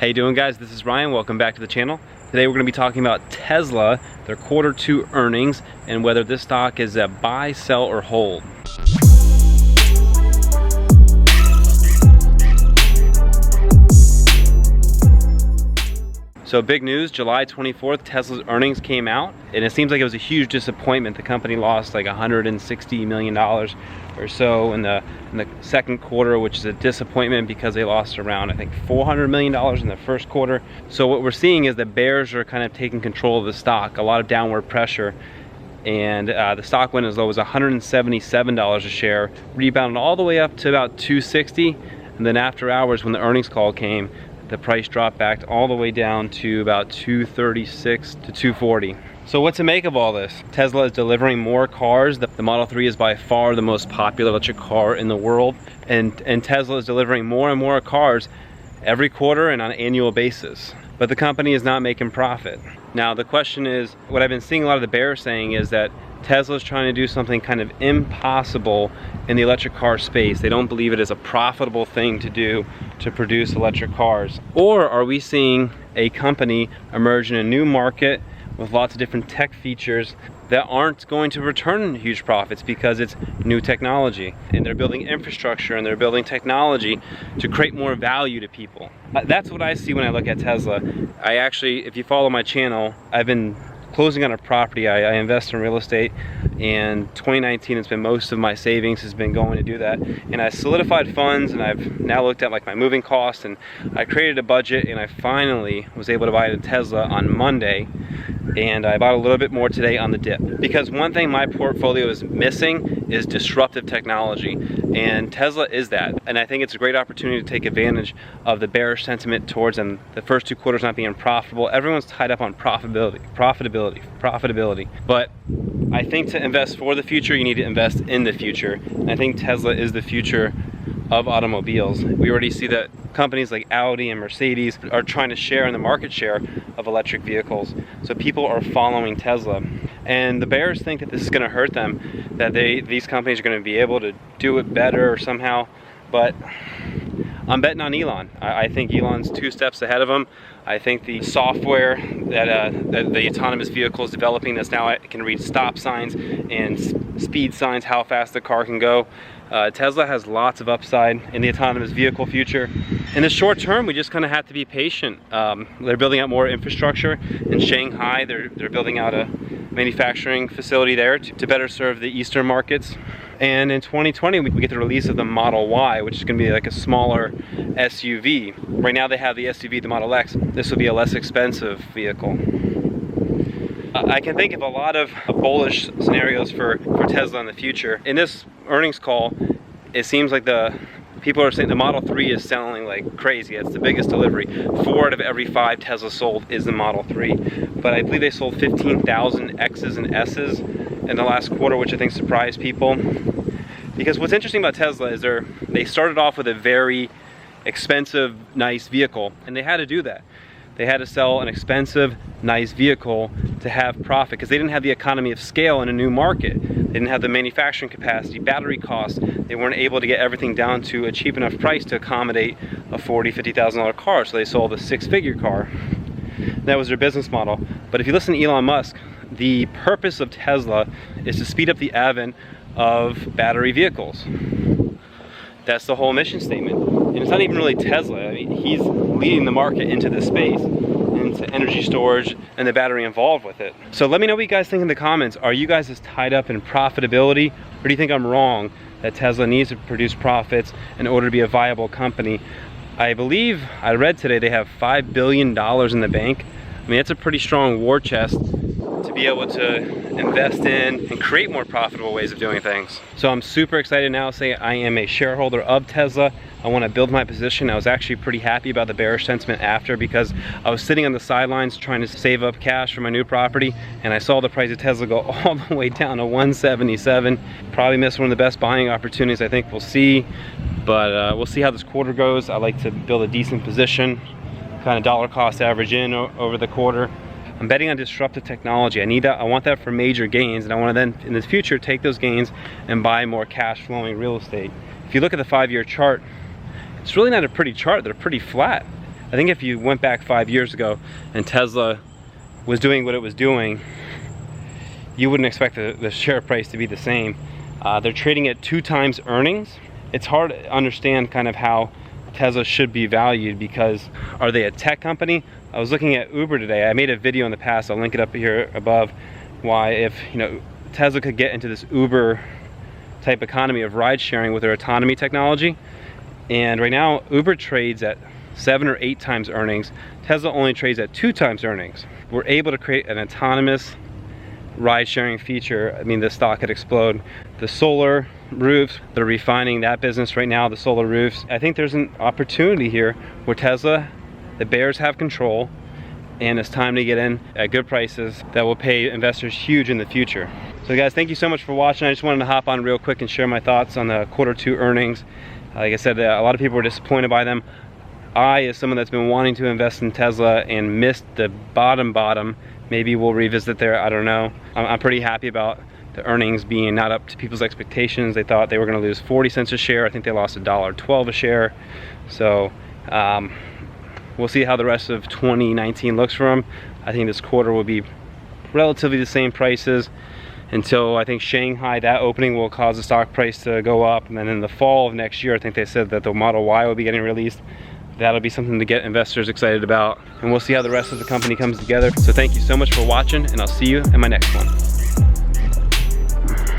How you doing, guys? This is Ryan. Welcome back to the channel. Today we're going to be talking about Tesla, their Q2 earnings, and whether this stock is a buy, sell, or hold. So big news, July 24th, Tesla's earnings came out, and it seems like it was a huge disappointment. The company lost like $160 million or so in the second quarter, which is a disappointment because they lost around, I think, $400 million in the first quarter. So what we're seeing is that bears are kind of taking control of the stock, a lot of downward pressure. And the stock went as low as $177 a share, rebounded all the way up to about $260. And then after hours, when the earnings call came, the price dropped back all the way down to about $236 to $240. So what to make of all this? Tesla is delivering more cars. The Model 3 is by far the most popular electric car in the world. And Tesla is delivering more and more cars every quarter and on an annual basis. But the company is not making profit. Now the question is, what I've been seeing a lot of the bears saying is that Tesla is trying to do something kind of impossible in the electric car space. They don't believe it is a profitable thing to do to produce electric cars. Or are we seeing a company emerge in a new market with lots of different tech features that aren't going to return huge profits because it's new technology, and they're building infrastructure and they're building technology to create more value to people? That's what I see when I look at Tesla. I actually, if you follow my channel, I've been closing on a property. I invest in real estate, and 2019 has been most of my savings has been going to do that. And I solidified funds, and I've now looked at like my moving costs, and I created a budget, and I finally was able to buy a Tesla on Monday. And I bought a little bit more today on the dip. Because one thing my portfolio is missing is disruptive technology. And Tesla is that. And I think it's a great opportunity to take advantage of the bearish sentiment towards them. The first 2 quarters not being profitable. Everyone's tied up on profitability. But I think to invest for the future, you need to invest in the future. And I think Tesla is the future of automobiles. We already see that companies like Audi and Mercedes are trying to share in the market share of electric vehicles. So people are following Tesla. And the bears think that this is going to hurt them, that these companies are going to be able to do it better or somehow. But I'm betting on Elon. I think Elon's 2 steps ahead of him. I think the software that the autonomous vehicle is developing that's now can read stop signs and speed signs, how fast the car can go. Tesla has lots of upside in the autonomous vehicle future. In the short term, we just kind of have to be patient. They're building out more infrastructure in Shanghai. They're building out a manufacturing facility there to better serve the Eastern markets. And in 2020, we get the release of the Model Y, which is going to be like a smaller SUV. Right now they have the SUV, the Model X. This will be a less expensive vehicle. I can think of a lot of bullish scenarios for Tesla in the future. In this earnings call, it seems like people are saying the Model 3 is selling like crazy. It's the biggest delivery. 4 out of every 5 Tesla sold is the Model 3. But I believe they sold 15,000 X's and S's in the last quarter, which I think surprised people. Because what's interesting about Tesla is they started off with a very expensive, nice vehicle, and they had to do that. They had to sell an expensive, nice vehicle to have profit because they didn't have the economy of scale in a new market. They didn't have the manufacturing capacity, battery costs. They weren't able to get everything down to a cheap enough price to accommodate a $40,000, $50,000 car, so they sold a 6-figure car. That was their business model. But if you listen to Elon Musk, the purpose of Tesla is to speed up the advent of battery vehicles. That's the whole mission statement. And it's not even really Tesla. I mean, he's leading the market into this space, into energy storage and the battery involved with it. So let me know what you guys think in the comments. Are you guys as tied up in profitability, or do you think I'm wrong that Tesla needs to produce profits in order to be a viable company? I believe I read today they have $5 billion in the bank. I mean, it's a pretty strong war chest to be able to invest in and create more profitable ways of doing things. So I'm super excited now to say I am a shareholder of Tesla. I want to build my position. I was actually pretty happy about the bearish sentiment after, because I was sitting on the sidelines trying to save up cash for my new property, and I saw the price of Tesla go all the way down to 177. Probably missed one of the best buying opportunities I think we'll see, but we'll see how this quarter goes. I like to build a decent position, kind of dollar cost average in over the quarter. I'm betting on disruptive technology. I want that for major gains, and I want to then in the future take those gains and buy more cash flowing real estate. If you look at the 5-year chart, it's really not a pretty chart. They're pretty flat. I think if you went back 5 years ago and Tesla was doing what it was doing, you wouldn't expect the share price to be the same. They're trading at 2 times earnings. It's hard to understand kind of how Tesla should be valued, because are they a tech company? I was looking at Uber today. I made a video in the past, I'll link it up here above, why if Tesla could get into this Uber type economy of ride sharing with their autonomy technology. And right now Uber trades at 7 or 8 times earnings. Tesla only trades at 2 times earnings. We're able to create an autonomous ride sharing feature. I mean, the stock could explode. The solar roofs, they're refining that business right now, the solar roofs. I think there's an opportunity here where Tesla, the bears have control, and it's time to get in at good prices that will pay investors huge in the future. So guys, thank you so much for watching. I just wanted to hop on real quick and share my thoughts on the Q2 earnings. Like I said, a lot of people were disappointed by them. I, as someone that's been wanting to invest in Tesla and missed the bottom, maybe we'll revisit there, I don't know. I'm pretty happy about the earnings being not up to people's expectations. They thought they were gonna lose 40 cents a share. I think they lost $1.12 a share. So we'll see how the rest of 2019 looks for them. I think this quarter will be relatively the same prices until I think Shanghai, that opening will cause the stock price to go up. And then in the fall of next year, I think they said that the Model Y will be getting released. That'll be something to get investors excited about. And we'll see how the rest of the company comes together. So thank you so much for watching, and I'll see you in my next one.